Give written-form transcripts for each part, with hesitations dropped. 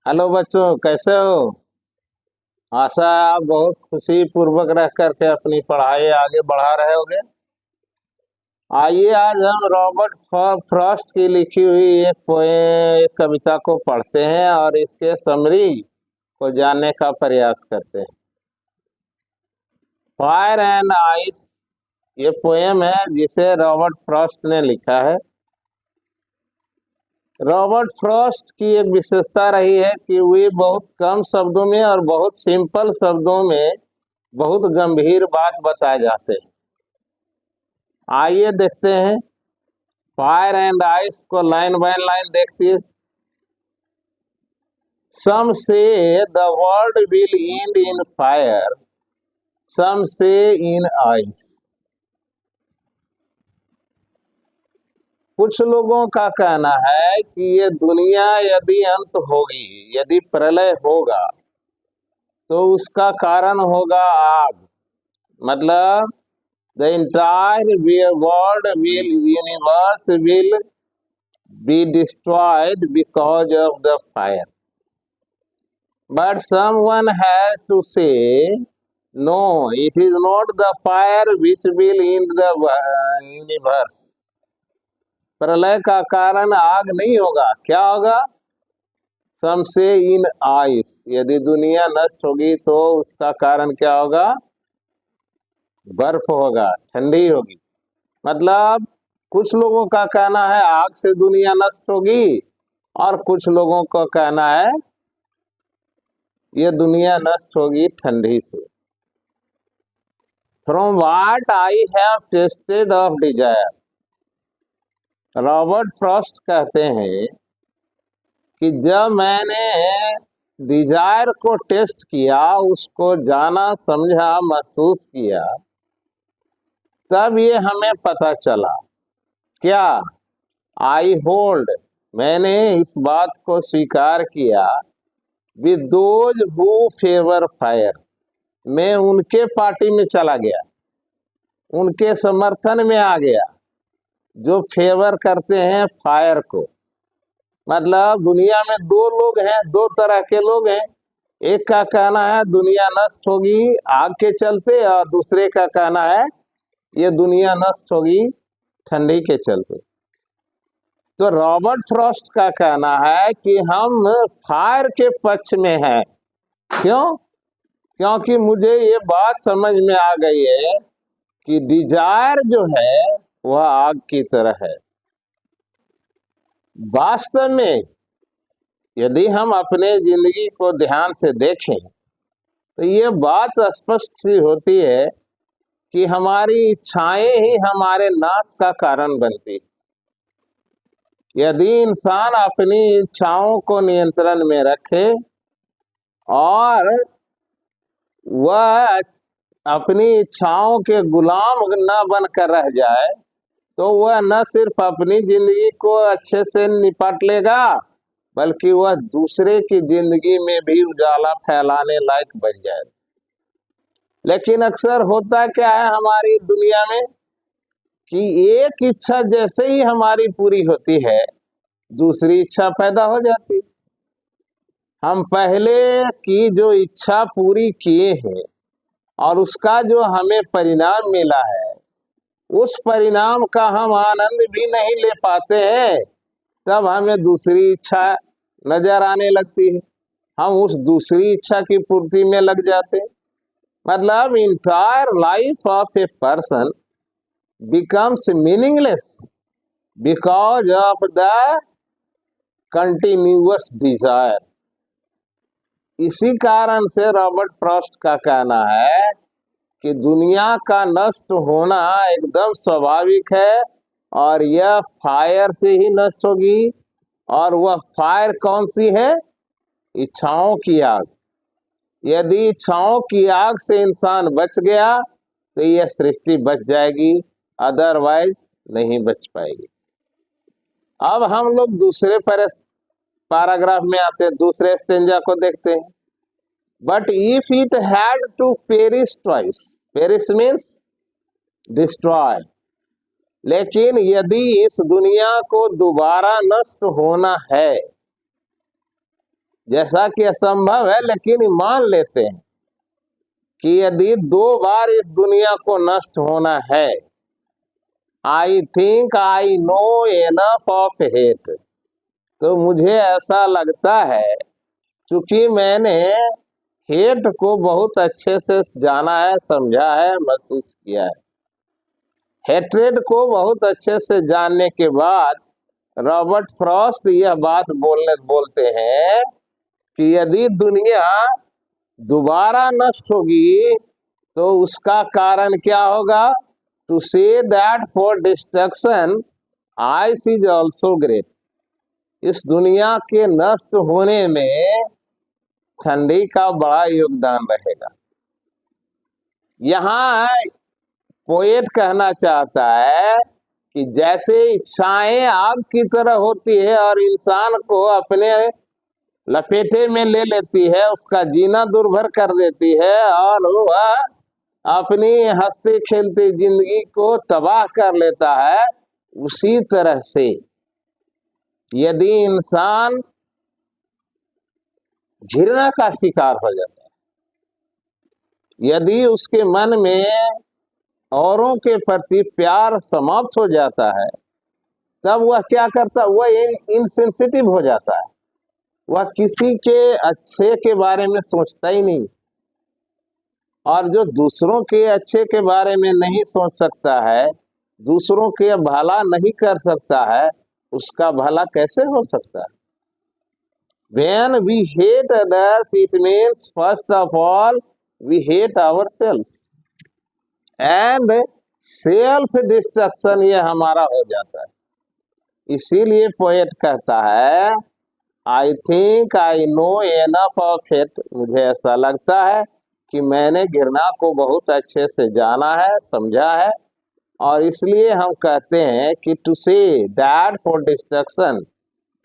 Hello बच्चों, कैसे हो? आशा है आप बहुत खुशी पूर्वक रह करके अपनी पढ़ाई आगे बढ़ा रहे होगे। आइए आज हम रॉबर्ट फ्रॉस्ट की लिखी हुई एक कविता को पढ़ते हैं और इसके समरी को जानने का प्रयास करते हैं। फायर एंड आइस ये पोएम है जिसे रॉबर्ट फ्रॉस्ट ने लिखा है। रॉबर्ट फ्रॉस्ट की एक विशेषता रही है कि वे बहुत कम शब्दों में और बहुत सिंपल शब्दों में बहुत गंभीर बात बताए जाते हैं। आइए देखते हैं। फायर एंड आइस को लाइन बाय लाइन देखती है। Some say the world will end in fire, some say in ice. कुछ लोगों का कहना है कि ये दुनिया यदि अंत होगी, यदि प्रलय होगा तो उसका कारण होगा आग। मतलब the entire world will universe will be destroyed because of the fire. But someone has to say, no, it is not the fire which will end the universe. प्रलय का कारण आग नहीं होगा, क्या होगा? सम से इन आइस, यदि दुनिया नष्ट होगी तो उसका कारण क्या होगा? बर्फ होगा, ठंडी होगी। मतलब कुछ लोगों का कहना है आग से दुनिया नष्ट होगी और कुछ लोगों का कहना है ये दुनिया नष्ट होगी ठंडी से। From what I have tasted of desire, Robert Frost कहते हैं कि जब मैंने डिजायर को टेस्ट किया, उसको जाना, समझा, महसूस किया, तब ये हमें पता चला। क्या? आई होल्ड, मैंने इस बात को स्वीकार किया, with those who favour fire, मैं उनके पार्टी में चला गया, उनके समर्थन में आ गया जो फेवर करते हैं फायर को। मतलब दुनिया में दो लोग हैं, दो तरह के लोग हैं। एक का कहना है दुनिया नष्ट होगी आग के चलते और दूसरे का कहना है ये दुनिया नष्ट होगी ठंडी के चलते। तो रॉबर्ट फ्रॉस्ट का कहना है कि हम फायर के पक्ष में हैं। क्यों? क्योंकि मुझे ये बात समझ में आ गई है कि डिजायर जो है वह आग की तरह है। वास्तव में यदि हम अपने जिंदगी को ध्यान से देखें तो ये बात स्पष्ट सी होती है कि हमारी इच्छाएं ही हमारे नाश का कारण बनती। यदि इंसान अपनी इच्छाओं को नियंत्रण में रखे और वह अपनी इच्छाओं के गुलाम न बनकर रह जाए तो वह न सिर्फ अपनी जिंदगी को अच्छे से निपट लेगा बल्कि वह दूसरे की जिंदगी में भी उजाला फैलाने लायक बन जाए। लेकिन अक्सर होता क्या है हमारी दुनिया में कि एक इच्छा जैसे ही हमारी पूरी होती है दूसरी इच्छा पैदा हो जाती। हम पहले की जो इच्छा पूरी किए हैं और उसका जो हमें परिणाम मिला है उस परिणाम का हम आनंद भी नहीं ले पाते हैं, तब हमें दूसरी इच्छा नजर आने लगती है, हम उस दूसरी इच्छा की पूर्ति में लग जाते हैं। मतलब entire life of a person becomes meaningless because of the continuous desire। इसी कारण से रॉबर्ट फ्रॉस्ट का कहना है कि दुनिया का नष्ट होना एकदम स्वाभाविक है और यह फायर से ही नष्ट होगी। और वह फायर कौन सी है? इच्छाओं की आग। यदि इच्छाओं की आग से इंसान बच गया तो यह सृष्टि बच जाएगी, अदरवाइज नहीं बच पाएगी। अब हम लोग दूसरे पैराग्राफ में आते हैं, दूसरे स्टेंजा को देखते हैं। But if it had to perish twice, perish means destroy, लेकिन यदि इस दुनिया को दोबारा नष्ट होना है जैसा कि असंभव है, लेकिन मान लेते हैं कि यदि 2 बार इस दुनिया को नष्ट होना है, I think I know enough of hate, तो मुझे ऐसा लगता है, क्योंकि मैंने हेट को बहुत अच्छे से जाना है, समझा है, महसूस किया है। हेट्रेड को बहुत अच्छे से जानने के बाद रॉबर्ट फ्रॉस्ट यह बात बोलते हैं कि यदि दुनिया दोबारा नष्ट होगी तो उसका कारण क्या होगा? To say that for destruction ice is also great. इस दुनिया के नष्ट होने में ठंडी का बड़ा योगदान रहेगा। यहाँ पोएट कहना चाहता है कि जैसे इच्छाएं आग की तरह होती है और इंसान को अपने लपेटे में ले लेती है, उसका जीना दुर्भर कर देती है और वह अपनी हंसते खेलते जिंदगी को तबाह कर लेता है, उसी तरह से यदि इंसान घृणा का शिकार हो जाता है, यदि उसके मन में औरों के प्रति प्यार समाप्त हो जाता है, तब वह क्या करता? वह इनसेंसिटिव हो जाता है, वह किसी के अच्छे के बारे में सोचता ही नहीं। और जो दूसरों के अच्छे के बारे में नहीं सोच सकता है, दूसरों के भला नहीं कर सकता है, उसका भला कैसे हो सकता है? When we hate others, it means first of all we hate ourselves, and self destruction ये हमारा हो जाता है। इसीलिए पोएट कहता है, I think I know enough of it, मुझे ऐसा लगता है कि मैंने घृणा को बहुत अच्छे से जाना है, समझा है, और इसलिए हम कहते हैं कि to say that for destruction,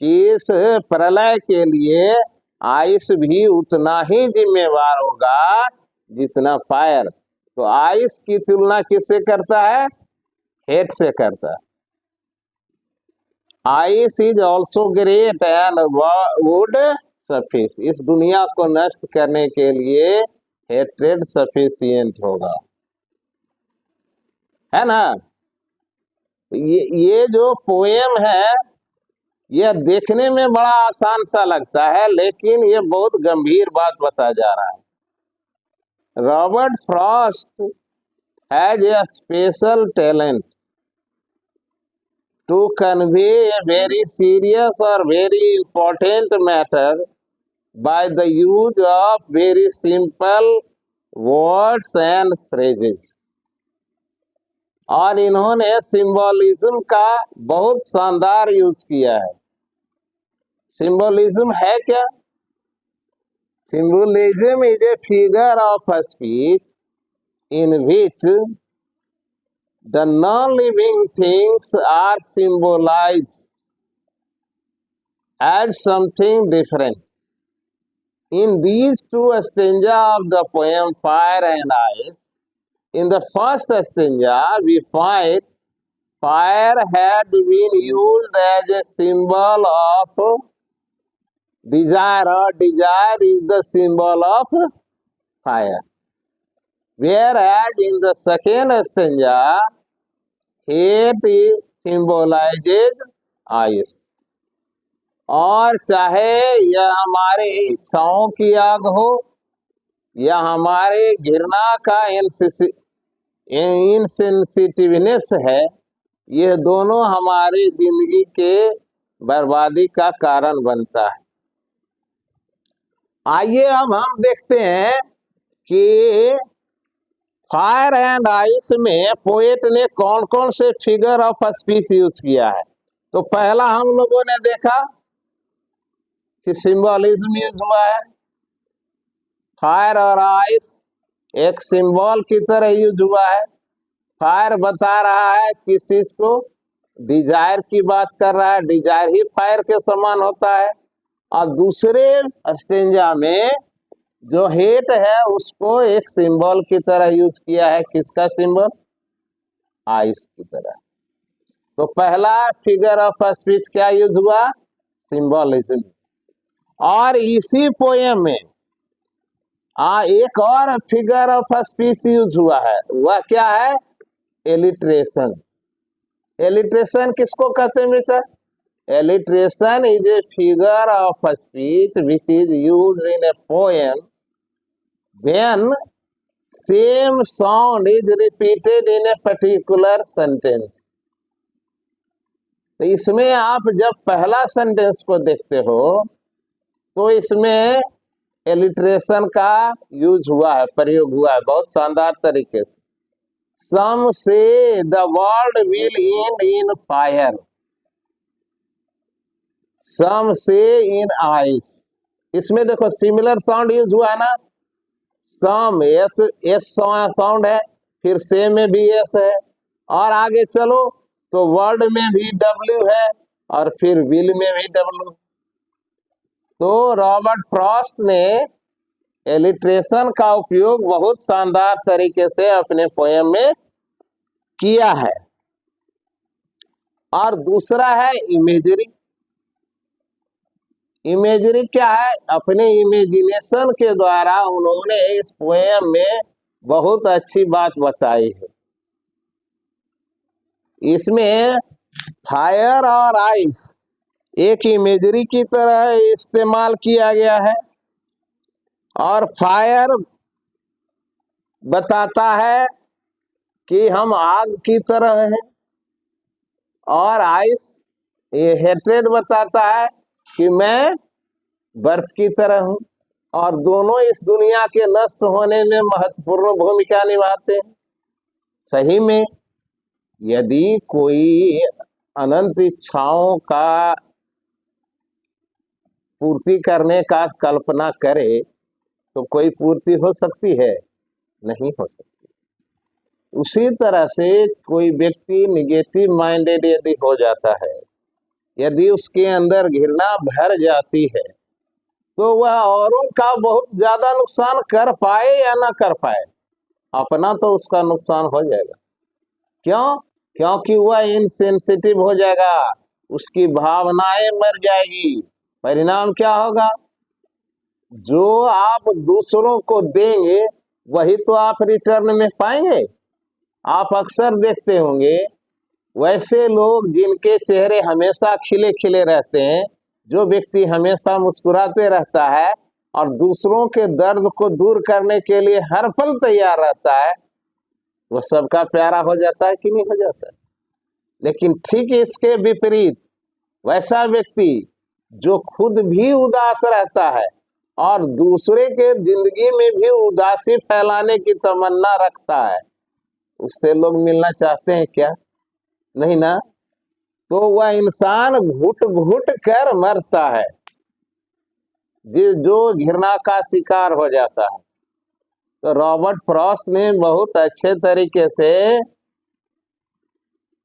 कि इस प्रलय के लिए आइस भी उतना ही जिम्मेवार होगा जितना फायर। तो आइस की तुलना किससे करता है? हेट से करता है। Ice is also great and would suffice, इस दुनिया को नष्ट करने के लिए हेट्रेड सफिशिएंट होगा, है ना? ये जो पोएम है, यह देखने में बड़ा आसान सा लगता है, लेकिन ये बहुत गंभीर बात बता जा रहा है। Robert Frost has a special talent to convey a very serious और very important matter by the use of very simple words and phrases। और इन्होंने सिंबोलिज्म का बहुत शानदार यूज किया है। सिंबोलिज्म है क्या? Symbolism is a figure of a speech in which the non-living things are symbolized as something different। In these two stanzas of the poem Fire and Ice, in the first stanza we find fire had been used as a symbol of desire, or desire is the symbol of fire, whereas in the second stanza hate symbolizes ice। और चाहे यह हमारे इच्छाओं की आग हो या हमारे घृणा का इनसेंसिटिवनेस है, यह दोनों हमारी जिंदगी के बर्बादी का कारण बनता है। आइए अब हम देखते हैं कि फायर एंड आइस में पोएट ने कौन कौन से फिगर ऑफ स्पीच यूज किया है। तो पहला हम लोगों ने देखा कि सिंबलिज्म यूज हुआ है। फायर और आइस एक सिंबल की तरह यूज हुआ है। फायर बता रहा है किस चीज को, डिजायर की बात कर रहा है, डिजायर ही फायर के समान होता है। और दूसरे स्टेंजा में जो हेट है उसको एक सिंबल की तरह यूज किया है। किसका सिंबल? आइस की तरह। तो पहला फिगर ऑफ स्पीच क्या यूज हुआ? सिंबलिज्म। और इसी पोयम में एक और फिगर ऑफ स्पीच यूज हुआ है, वह क्या है? एलिट्रेशन। एलिट्रेशन किसको कहते हैं बेटा? Alliteration is a figure of speech which is used in A poem when same sound is repeated in a particular sentence. तो इसमें आप जब पहला सेंटेंस को देखते हो तो इसमें एलिट्रेशन का यूज हुआ है, प्रयोग हुआ है बहुत शानदार तरीके से। Some say the world will end in fire, some say in ice. इसमें देखो सिमिलर साउंड यूज हुआ है ना, सम एस एस साउंड है, फिर से में भी एस है, और आगे चलो तो वर्ल्ड में भी डब्ल्यू है, और फिर विल में भी डब्ल्यू। तो रॉबर्ट फ्रॉस्ट ने एलिट्रेशन का उपयोग बहुत शानदार तरीके से अपने पोयम में किया है। और दूसरा है इमेजरी। इमेजरी क्या है? अपने इमेजिनेशन के द्वारा उन्होंने इस पोयम में बहुत अच्छी बात बताई है। इसमें फायर और आइस एक इमेजरी की तरह इस्तेमाल किया गया है, और फायर बताता है कि हम आग की तरह हैं, और आइस ये हेट्रेड बताता है कि मैं बर्फ की तरह हूं, और दोनों इस दुनिया के नष्ट होने में महत्वपूर्ण भूमिका निभाते हैं। सही में यदि कोई अनंत इच्छाओं का पूर्ति करने का कल्पना करे तो कोई पूर्ति हो सकती है? नहीं हो सकती। उसी तरह से कोई व्यक्ति निगेटिव माइंडेड यदि हो जाता है, यदि उसके अंदर घृणा भर जाती है, तो वह औरों का बहुत ज्यादा नुकसान कर पाए या ना कर पाए, अपना तो उसका नुकसान हो जाएगा। क्यों? क्योंकि वह इनसेंसिटिव हो जाएगा, उसकी भावनाएं मर जाएगी। परिणाम क्या होगा? जो आप दूसरों को देंगे वही तो आप रिटर्न में पाएंगे। आप अक्सर देखते होंगे वैसे लोग जिनके चेहरे हमेशा खिले खिले रहते हैं, जो व्यक्ति हमेशा मुस्कुराते रहता है और दूसरों के दर्द को दूर करने के लिए हर पल तैयार रहता है, वह सबका प्यारा हो जाता है कि नहीं हो जाता है? लेकिन ठीक इसके विपरीत वैसा व्यक्ति जो खुद भी उदास रहता है और दूसरे के जिंदगी में भी उदासी फैलाने की तमन्ना रखता है, उससे लोग मिलना चाहते हैं क्या? नहीं ना। तो वह इंसान घुट घुट कर मरता है जो घृणा का शिकार हो जाता है। तो रॉबर्ट फ्रॉस्ट ने बहुत अच्छे तरीके से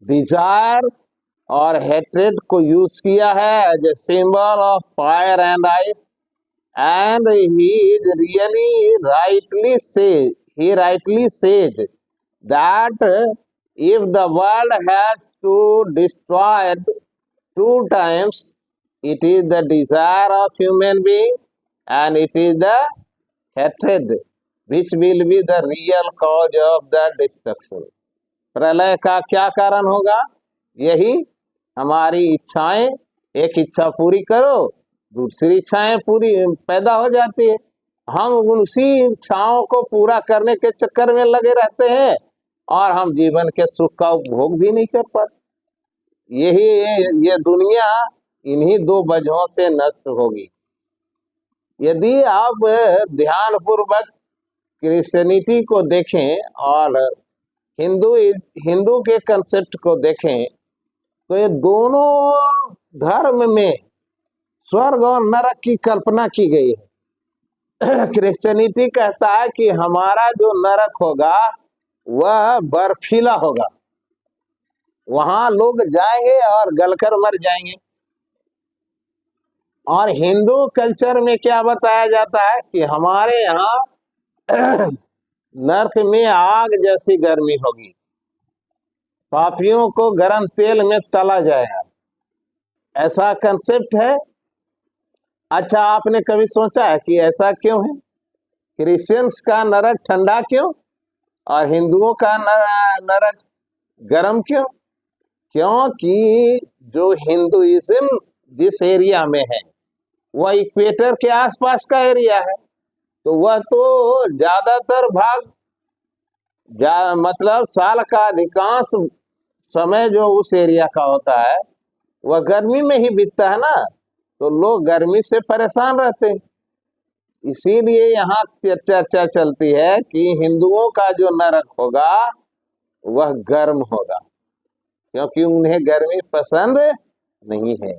डिजायर और हेट्रेड को यूज किया है as a symbol of fire and ice, and he rightly said that if the world has to destroy two times, it is the desire of human being and it is the hatred which will be the real cause of the destruction. प्रलय का क्या कारण होगा? यही हमारी इच्छाएं। एक इच्छा पूरी करो, दूसरी इच्छाएं पूरी पैदा हो जाती है। हम उसी इच्छाओं को पूरा करने के चक्कर में लगे रहते हैं और हम जीवन के सुख का उपभोग भी नहीं कर पाते। ये दुनिया इन्हीं दो वजहों से नष्ट होगी। यदि आप ध्यान पूर्वक क्रिश्चियनिटी को देखें और हिंदू के कंसेप्ट को देखें, तो ये दोनों धर्म में स्वर्ग और नरक की कल्पना की गई है। क्रिश्चियनिटी कहता है कि हमारा जो नरक होगा वह बर्फीला होगा, वहां लोग जाएंगे और गलकर मर जाएंगे। और हिंदू कल्चर में क्या बताया जाता है कि हमारे यहाँ नरक में आग जैसी गर्मी होगी, पापियों को गर्म तेल में तला जाएगा। ऐसा कंसेप्ट है। अच्छा, आपने कभी सोचा है कि ऐसा क्यों है? क्रिश्चियंस का नरक ठंडा क्यों और हिंदुओं का नरक गर्म क्यों? क्योंकि जो हिंदुइज्म जिस एरिया में है वह इक्वेटर के आसपास का एरिया है, तो वह तो ज्यादातर भाग मतलब साल का अधिकांश समय जो उस एरिया का होता है वह गर्मी में ही बीतता है ना, तो लोग गर्मी से परेशान रहते हैं। इसीलिए यहाँ चर्चा चलती है कि हिंदुओं का जो नरक होगा वह गर्म होगा, क्योंकि उन्हें गर्मी पसंद नहीं है।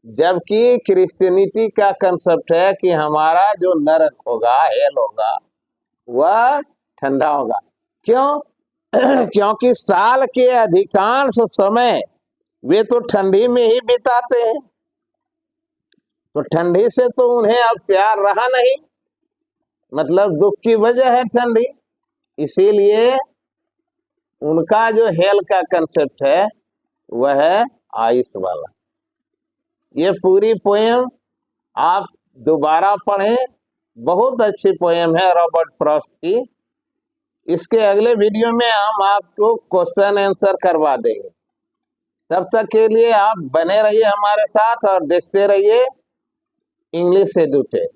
जबकि क्रिश्चियनिटी का कंसेप्ट है कि हमारा जो नरक होगा, हेल होगा, वह ठंडा होगा। क्यों? क्योंकि साल के अधिकांश समय वे तो ठंडी में ही बिताते हैं, तो ठंडी से तो उन्हें अब प्यार रहा नहीं, मतलब दुख की वजह है ठंडी। इसीलिए उनका जो हेल का कंसेप्ट है वह है आइस वाला। ये पूरी पोएम आप दोबारा पढ़ें, बहुत अच्छी पोएम है रॉबर्ट फ्रॉस्ट की। इसके अगले वीडियो में हम आपको क्वेश्चन आंसर करवा देंगे। तब तक के लिए आप बने रहिए हमारे साथ और देखते रहिए इंग्लिश एडुटेक।